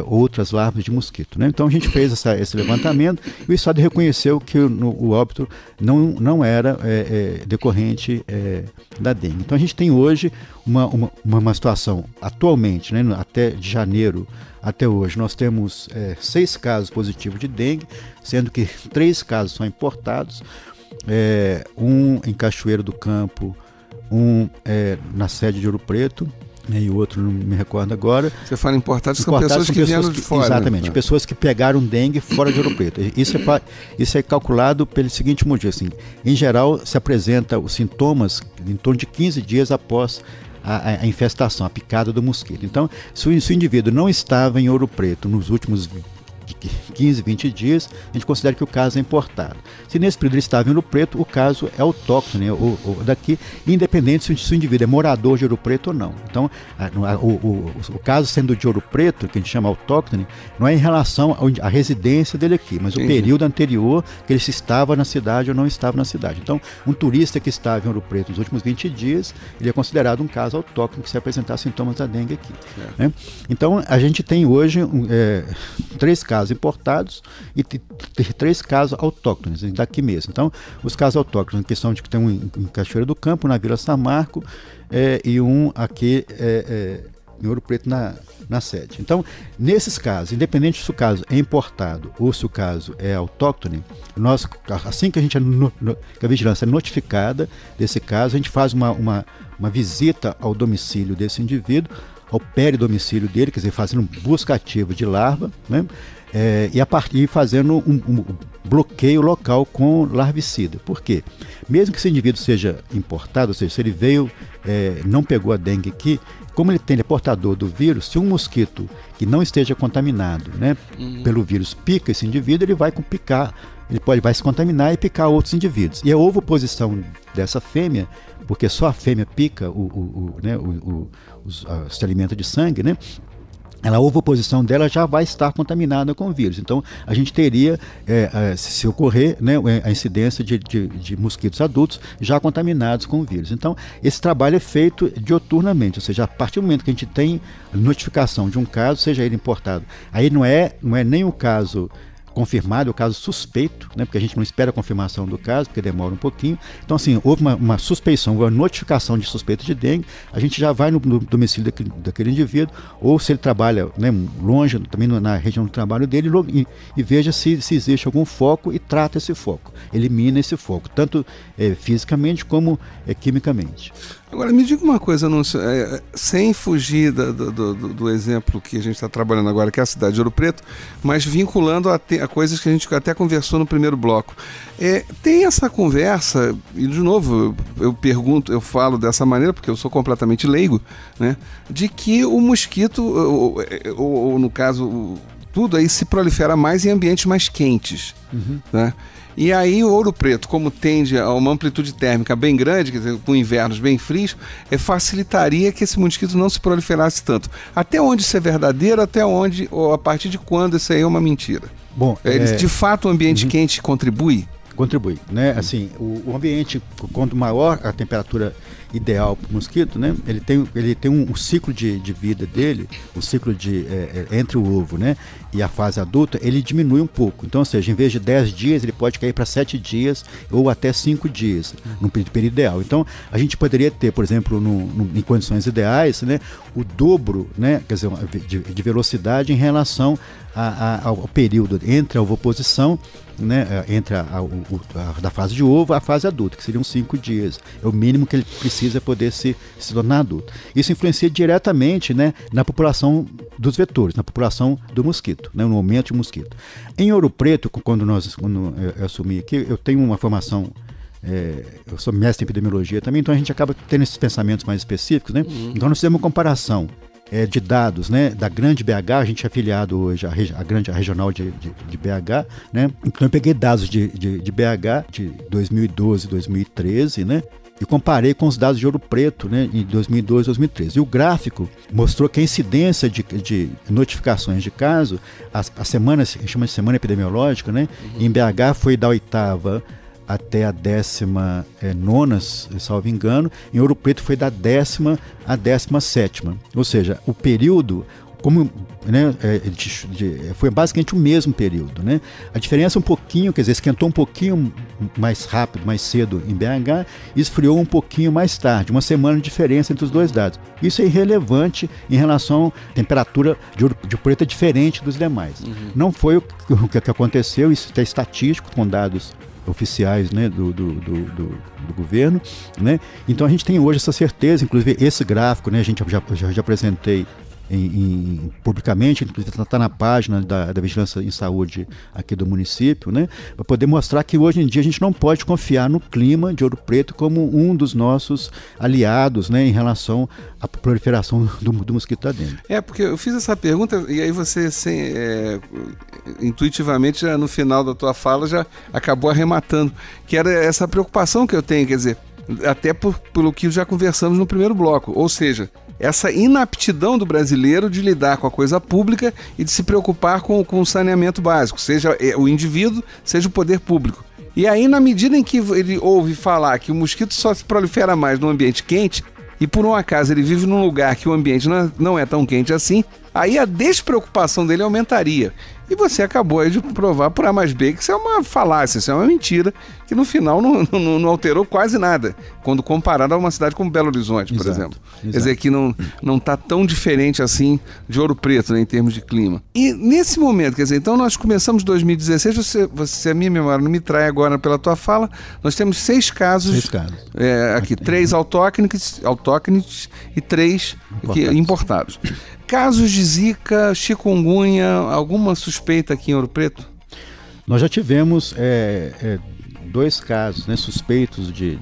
outras larvas de mosquito, né? Então a gente fez esse levantamento e o Estado reconheceu que o óbito não era decorrente da dengue. Então a gente tem hoje uma situação atualmente, né, até de janeiro até hoje, nós temos 6 casos positivos de dengue, sendo que 3 casos são importados, um em Cachoeiro do Campo, um na sede de Ouro Preto e o outro não me recordo agora. Você fala importados, são pessoas que vieram de fora. Exatamente, pessoas que pegaram dengue fora de Ouro Preto. Isso é calculado pelo seguinte motivo, assim, em geral se apresenta os sintomas em torno de 15 dias após a infestação, a picada do mosquito. Então, se o indivíduo não estava em Ouro Preto nos últimos 15, 20 dias, a gente considera que o caso é importado. Se nesse período ele estava em Ouro Preto, o caso é autóctone, né, daqui, independente se o indivíduo é morador de Ouro Preto ou não. Então, o caso sendo de Ouro Preto, que a gente chama autóctone, não é em relação à residência dele aqui, mas o período anterior que ele se estava na cidade ou não estava na cidade. Então, um turista que estava em Ouro Preto nos últimos 20 dias, ele é considerado um caso autóctone que se apresentar sintomas da dengue aqui. Né? Então, a gente tem hoje 3 casos importados e 3 casos autóctones, daqui mesmo. Então, os casos autóctones, que são de que tem um em Cachoeira do Campo, na Vila São Marco, e um aqui em Ouro Preto, na sede. Então, nesses casos, independente se o caso é importado ou se o caso é autóctone, nós, assim que que a vigilância é notificada desse caso, a gente faz uma visita ao domicílio desse indivíduo, ao peridomicílio dele, quer dizer, fazendo busca ativa de larva, né? E fazendo um bloqueio local com larvicida. Por quê? Mesmo que esse indivíduo seja importado, ou seja, se ele veio, não pegou a dengue aqui, como ele é portador do vírus, se um mosquito que não esteja contaminado, né, pelo vírus pica esse indivíduo, ele vai picar, vai se contaminar e picar outros indivíduos. E a ovoposição dessa fêmea, porque só a fêmea pica, se alimenta de sangue, né? A ovoposição dela já vai estar contaminada com o vírus. Então, a gente teria, se ocorrer, né, a incidência de mosquitos adultos já contaminados com o vírus. Então, esse trabalho é feito dioturnamente, ou seja, a partir do momento que a gente tem notificação de um caso, seja ele importado, aí não é nem o caso confirmado, o caso suspeito, né, porque a gente não espera a confirmação do caso, porque demora um pouquinho. Então, assim, houve uma suspeição, uma notificação de suspeita de dengue, a gente já vai no domicílio daquele indivíduo, ou se ele trabalha, né, longe, também na região do trabalho dele, e veja se existe algum foco e trata esse foco, elimina esse foco, tanto fisicamente como quimicamente. Agora, me diga uma coisa, Anúncio, sem fugir do exemplo que a gente está trabalhando agora, que é a cidade de Ouro Preto, mas vinculando a coisas que a gente até conversou no primeiro bloco. Tem essa conversa, e de novo, eu falo dessa maneira, porque eu sou completamente leigo, né, de que o mosquito, ou no caso, tudo aí se prolifera mais em ambientes mais quentes, né? E aí o Ouro Preto, como tende a uma amplitude térmica bem grande, quer dizer, com invernos bem frios, facilitaria que esse mosquito não se proliferasse tanto. Até onde isso é verdadeiro, até onde, ou a partir de quando isso aí é uma mentira? Bom, de fato o ambiente quente contribui? Contribui, né? Assim, o ambiente, quanto maior a temperatura ideal para o mosquito, né? Ele tem um ciclo de vida dele, um ciclo entre o ovo, né, e a fase adulta, ele diminui um pouco. Então, ou seja, em vez de 10 dias, ele pode cair para 7 dias ou até 5 dias, no período ideal. Então, a gente poderia ter, por exemplo, em condições ideais, né, o dobro, né, quer dizer, de velocidade em relação ao período entre a ovoposição, né, entre da fase de ovo à fase adulta, que seriam 5 dias. É o mínimo que ele precisa poder se tornar adulto. Isso influencia diretamente, né, na população dos vetores, na população do mosquito, né, no aumento de mosquito. Em Ouro Preto, quando eu assumi aqui, eu tenho uma formação, eu sou mestre em epidemiologia também, então a gente acaba tendo esses pensamentos mais específicos, né? Então nós fizemos uma comparação de dados, né, da Grande BH, a gente é afiliado hoje à regional de BH, né? Então eu peguei dados de BH de 2012, 2013, né? E comparei com os dados de Ouro Preto, né, em 2012 e 2013. E o gráfico mostrou que a incidência de notificações de caso, a semana, chama de semana epidemiológica, né, em BH foi da 8ª até a 19ª, salvo engano. Em Ouro Preto foi da 10ª à 17ª. Ou seja, o período, né, foi basicamente o mesmo período, né? A diferença um pouquinho, quer dizer, esquentou um pouquinho mais rápido, mais cedo em BH, e esfriou um pouquinho mais tarde, uma semana de diferença entre os dois dados. Isso é irrelevante em relação à temperatura de Ouro Preto, é diferente dos demais. Não foi o que aconteceu, isso é estatístico, com dados oficiais, né, do governo, né? Então a gente tem hoje essa certeza, inclusive esse gráfico, né, a gente já apresentei publicamente, inclusive está na página da Vigilância em Saúde aqui do município, né, para poder mostrar que hoje em dia a gente não pode confiar no clima de Ouro Preto como um dos nossos aliados, né, em relação à proliferação do mosquito da dengue. Porque eu fiz essa pergunta e aí você intuitivamente no final da tua fala já acabou arrematando, que era essa preocupação que eu tenho, quer dizer, até pelo que já conversamos no primeiro bloco, ou seja, essa inaptidão do brasileiro de lidar com a coisa pública e de se preocupar com o saneamento básico, seja o indivíduo, seja o poder público. E aí, na medida em que ele ouve falar que o mosquito só se prolifera mais no ambiente quente, e por um acaso ele vive num lugar que o ambiente não é tão quente assim, aí a despreocupação dele aumentaria. E você acabou aí de provar por A mais B que isso é uma falácia, isso é uma mentira, que no final não alterou quase nada, quando comparado a uma cidade como Belo Horizonte, por exemplo. Quer dizer, que não está tão diferente assim de Ouro Preto, né, em termos de clima. E nesse momento, quer dizer, então nós começamos 2016, se a minha memória não me trai agora pela tua fala, nós temos 6 casos. 6 casos. Aqui, 3 autóctones e 3 importados. Casos de zika, chikungunya, alguma suspeita aqui em Ouro Preto? Nós já tivemos 2 casos, né, suspeitos de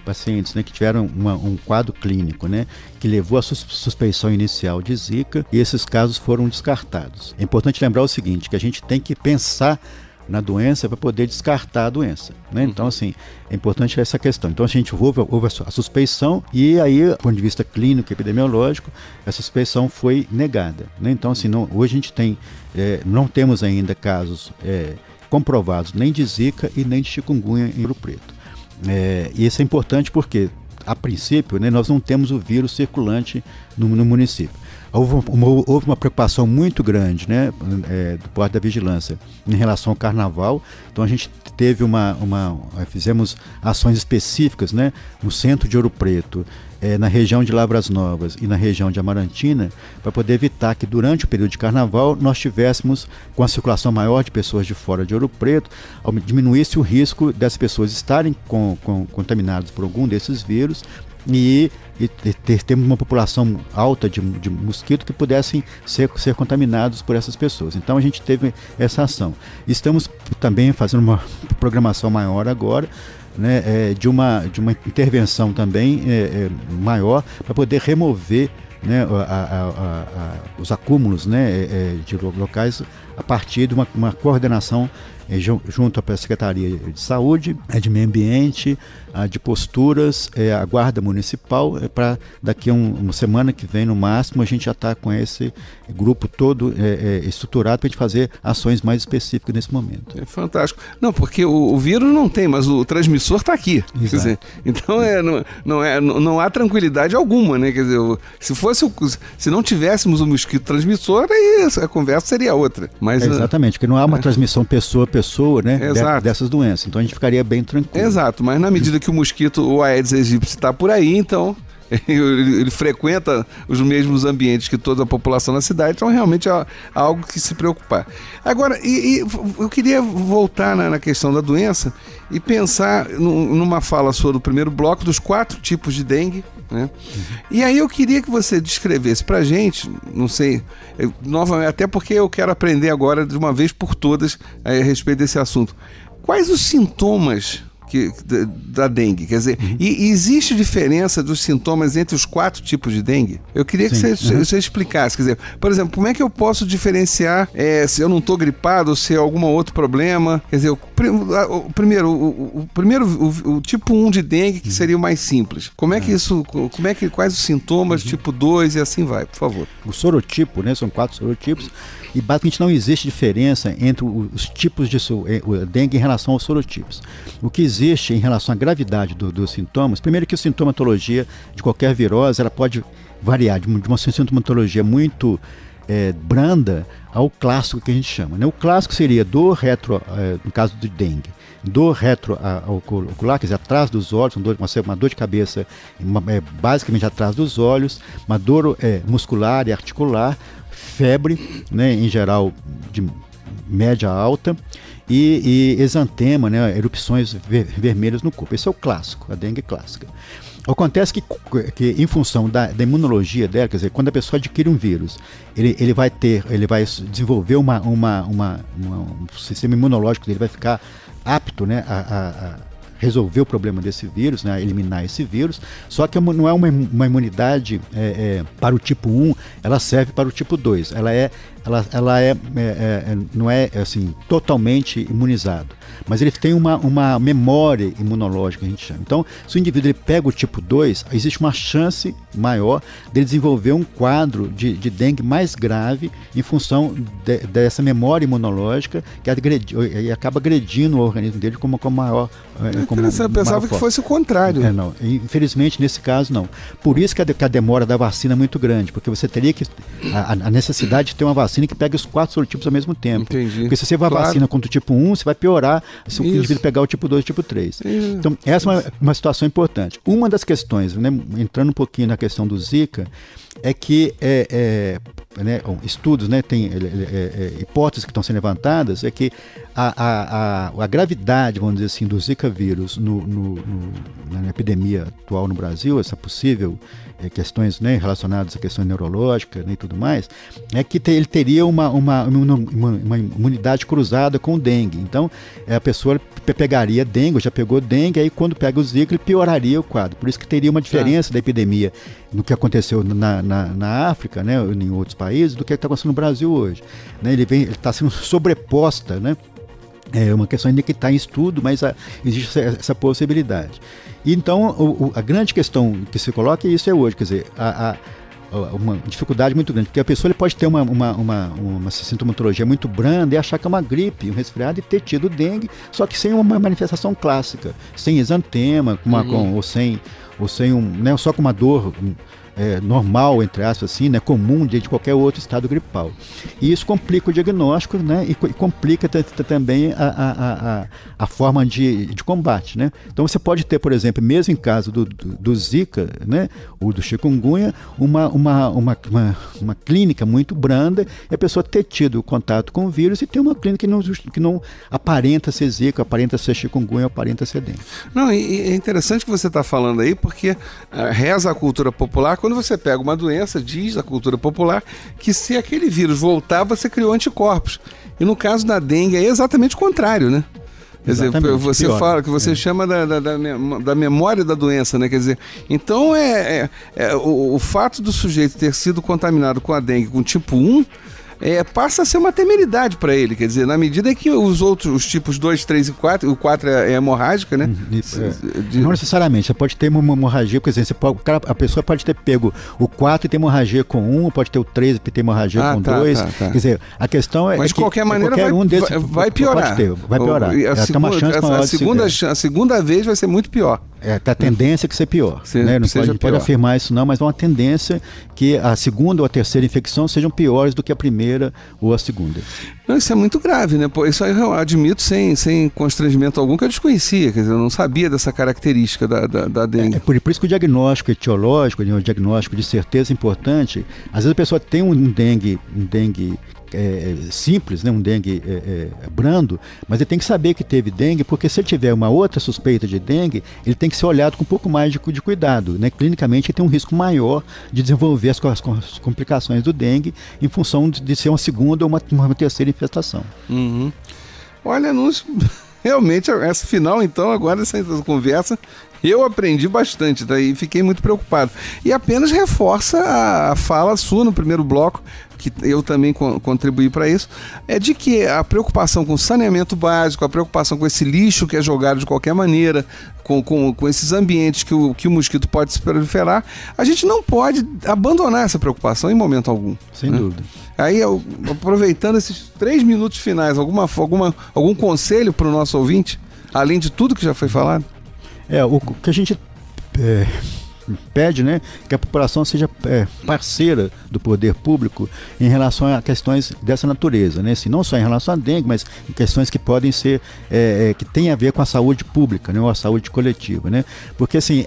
pacientes, né, que tiveram um quadro clínico, né, que levou à suspeição inicial de zika, e esses casos foram descartados. É importante lembrar o seguinte, que a gente tem que pensar na doença para poder descartar a doença, né? Então, assim, é importante essa questão. Então, a gente houve a suspeição e aí, do ponto de vista clínico, epidemiológico, essa suspeição foi negada, né? Então, assim, hoje a gente não temos ainda casos comprovados nem de zika e nem de chikungunya em Ouro Preto. E isso é importante porque, a princípio, né, nós não temos o vírus circulante no município. Houve uma preocupação muito grande, né, do parte da vigilância em relação ao carnaval. Então a gente teve fizemos ações específicas, né, no centro de Ouro Preto, na região de Lavras Novas e na região de Amarantina, para poder evitar que durante o período de carnaval nós tivéssemos com a circulação maior de pessoas de fora de Ouro Preto, diminuísse o risco das pessoas estarem contaminadas por algum desses vírus e termos uma população alta de mosquito que pudessem ser contaminados por essas pessoas. Então a gente teve essa ação. Estamos também fazendo uma programação maior agora, né, de uma intervenção também maior para poder remover, né, os acúmulos, né, de locais a partir de uma coordenação junto à Secretaria de Saúde, de Meio Ambiente, de Posturas, a Guarda Municipal, para daqui a uma semana que vem, no máximo, a gente já está com esse grupo todo estruturado para a gente fazer ações mais específicas nesse momento. É fantástico. Não, porque o vírus não tem, mas o transmissor está aqui. Quer dizer, então não há tranquilidade alguma, né? Quer dizer, se não tivéssemos o mosquito transmissor, aí a conversa seria outra. Mas, exatamente, porque não há uma transmissão pessoa a pessoa, né, dessas doenças. Então a gente ficaria bem tranquilo. Exato, mas na medida que o mosquito, o Aedes aegypti, está por aí, então ele frequenta os mesmos ambientes que toda a população na cidade, então realmente é algo que se preocupar. Agora, eu queria voltar na questão da doença e pensar numa fala sua do primeiro bloco dos 4 tipos de dengue, né? E aí eu queria que você descrevesse pra gente, não sei, novamente, até porque eu quero aprender agora de uma vez por todas a respeito desse assunto. Quais os sintomas da dengue? Quer dizer, e existe diferença dos sintomas entre os 4 tipos de dengue? Eu queria que você explicasse. Quer dizer, por exemplo, como é que eu posso diferenciar se eu não estou gripado ou se é algum outro problema? Quer dizer, o tipo 1 de dengue, que seria o mais simples. Quais os sintomas, tipo 2 e assim vai, por favor. O sorotipo, né? São 4 sorotipos. E basicamente não existe diferença entre os tipos de dengue em relação aos sorotipos. O que existe em relação à gravidade dos sintomas, primeiro que a sintomatologia de qualquer virose ela pode variar de uma sintomatologia muito branda ao clássico que a gente chama, né? O clássico seria dor no caso de dengue, dor retroauricular, quer dizer, atrás dos olhos, uma dor de cabeça basicamente atrás dos olhos, uma dor muscular e articular, febre, né, em geral de média a alta, e exantema, né, erupções vermelhas no corpo. Esse é o clássico, a dengue clássica. Acontece que em função da imunologia dela, quer dizer, quando a pessoa adquire um vírus, ele vai desenvolver um sistema imunológico dele, vai ficar apto, né, a resolver o problema desse vírus, né, eliminar esse vírus, só que não é uma imunidade para o tipo 1, ela serve para o tipo 2, não é assim, totalmente imunizado, mas ele tem uma memória imunológica, a gente chama. Então, se o indivíduo ele pega o tipo 2, existe uma chance maior dele desenvolver um quadro de dengue mais grave em função dessa memória imunológica que acaba agredindo o organismo dele como maior. Eu pensava que fosse o contrário. Não, infelizmente, nesse caso, não. Por isso que a demora da vacina é muito grande, porque você teria a necessidade de ter uma vacina que pegue os 4 sorotipos ao mesmo tempo. Entendi. Porque se você vai vacina contra o tipo 1, você vai piorar se o indivíduo pegar o tipo 2 e o tipo 3. Então, essa é uma situação importante. Uma das questões, né, entrando um pouquinho na questão do Zika, é que né, estudos, né, tem hipóteses que estão sendo levantadas, é que a gravidade, vamos dizer assim, do Zika vírus na epidemia atual no Brasil, essa possível questões, né, relacionadas a questões neurológicas, né, e tudo mais, é que ele teria uma imunidade cruzada com o dengue. Então, a pessoa pegaria dengue, ou já pegou dengue, aí quando pega o Zika, ele pioraria o quadro. Por isso que teria uma diferença da epidemia no que aconteceu na África, né, ou em outros países, do que está acontecendo no Brasil hoje. Né, ele está sendo sobreposta, né? É uma questão ainda que está em estudo, mas existe essa possibilidade. E então, a grande questão que se coloca é isso hoje, quer dizer, uma dificuldade muito grande, porque a pessoa ele pode ter uma sintomatologia muito branda e achar que é uma gripe, um resfriado, e ter tido dengue, só que sem uma manifestação clássica, sem exantema, ou sem né, só com uma dor normal, entre aspas, assim, né, comum de qualquer outro estado gripal. E isso complica o diagnóstico, né, e complica também a forma de combate, né. Então você pode ter, por exemplo, mesmo em caso do Zika, né, ou do chikungunya, uma clínica muito branda, e a pessoa ter tido contato com o vírus e ter uma clínica que não aparenta ser Zika, aparenta ser chikungunya, aparenta ser dengue. Não, e é interessante que você está falando aí, porque reza a cultura popular, quando você pega uma doença, diz a cultura popular que se aquele vírus voltar, você criou anticorpos. E no caso da dengue é exatamente o contrário, né? Quer dizer, você fala que você chama da memória da doença, né? Quer dizer, então o fato do sujeito ter sido contaminado com a dengue com tipo 1 passa a ser uma temeridade para ele, quer dizer, na medida que os tipos 2, 3 e 4, o 4 é hemorrágica, né? Não necessariamente, você pode ter uma hemorragia, por exemplo, a pessoa pode ter pego o 4 e ter hemorragia com 1, pode ter o 3 e ter hemorragia com 2, quer dizer, a questão é mas de qualquer maneira vai piorar. Vai piorar. A segunda vez vai ser muito pior. A tendência é que seja pior. Né? Não pode afirmar isso não, mas é uma tendência que a segunda ou a terceira infecção sejam piores do que a primeira ou a segunda. Não, isso é muito grave, né? Pô, isso aí eu admito sem constrangimento algum que eu desconhecia, quer dizer, eu não sabia dessa característica da dengue. Por isso que o diagnóstico etiológico, o diagnóstico de certeza é importante. Às vezes a pessoa tem um dengue simples, né? Um dengue brando, mas ele tem que saber que teve dengue, porque se ele tiver uma outra suspeita de dengue, ele tem que ser olhado com um pouco mais de cuidado, né? Clinicamente ele tem um risco maior de desenvolver as complicações do dengue em função de ser uma segunda ou uma terceira infestação. Uhum. Olha, realmente essa final, então, agora dessa conversa, eu aprendi bastante, tá? E fiquei muito preocupado. E apenas reforça a fala sua no primeiro bloco, que eu também contribuí para isso, é de que a preocupação com saneamento básico, a preocupação com esse lixo que é jogado de qualquer maneira, com esses ambientes que o mosquito pode se proliferar, a gente não pode abandonar essa preocupação em momento algum. Sem dúvida. Aí, aproveitando esses 3 minutos finais, algum conselho para o nosso ouvinte, além de tudo que já foi falado? O que a gente pede, né, que a população seja parceira do poder público em relação a questões dessa natureza, né? Assim, não só em relação à dengue, mas em questões que podem ser, que tem a ver com a saúde pública, né, ou a saúde coletiva, né? Porque assim,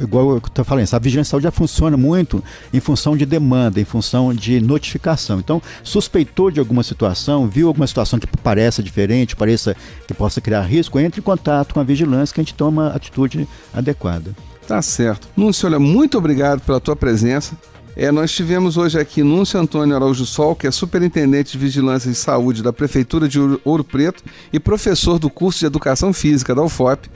igual eu estou falando, a vigilância de saúde já funciona muito em função de demanda, em função de notificação. Então, suspeitou de alguma situação, viu alguma situação que pareça diferente, pareça que possa criar risco, entre em contato com a vigilância que a gente toma a atitude adequada. Tá certo. Núncio, olha, muito obrigado pela tua presença. Nós tivemos hoje aqui Núncio Antônio Araújo Sol, que é superintendente de Vigilância e Saúde da Prefeitura de Ouro Preto e professor do curso de Educação Física da UFOP,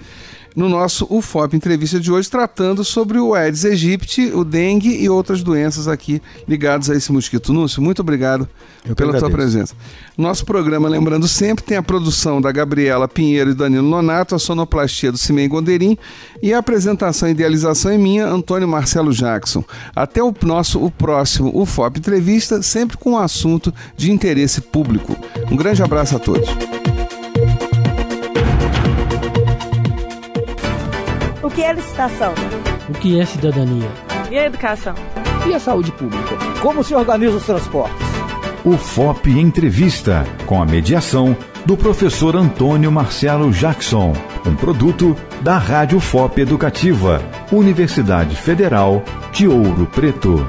no nosso UFOP Entrevista de hoje, tratando sobre o Aedes aegypti, o dengue e outras doenças aqui ligadas a esse mosquito. Núncio, muito obrigado pela tua presença. Nosso programa, lembrando sempre, tem a produção da Gabriela Pinheiro e Danilo Nonato, a sonoplastia do Cimei Gonderim e a apresentação e idealização é minha, Antônio Marcelo Jackson. Até o próximo UFOP Entrevista, sempre com um assunto de interesse público. Um grande abraço a todos. O que é licitação? O que é cidadania? E a educação? E a saúde pública? Como se organiza os transportes? UFOP Entrevista, com a mediação do professor Antônio Marcelo Jackson, um produto da Rádio UFOP Educativa, Universidade Federal de Ouro Preto.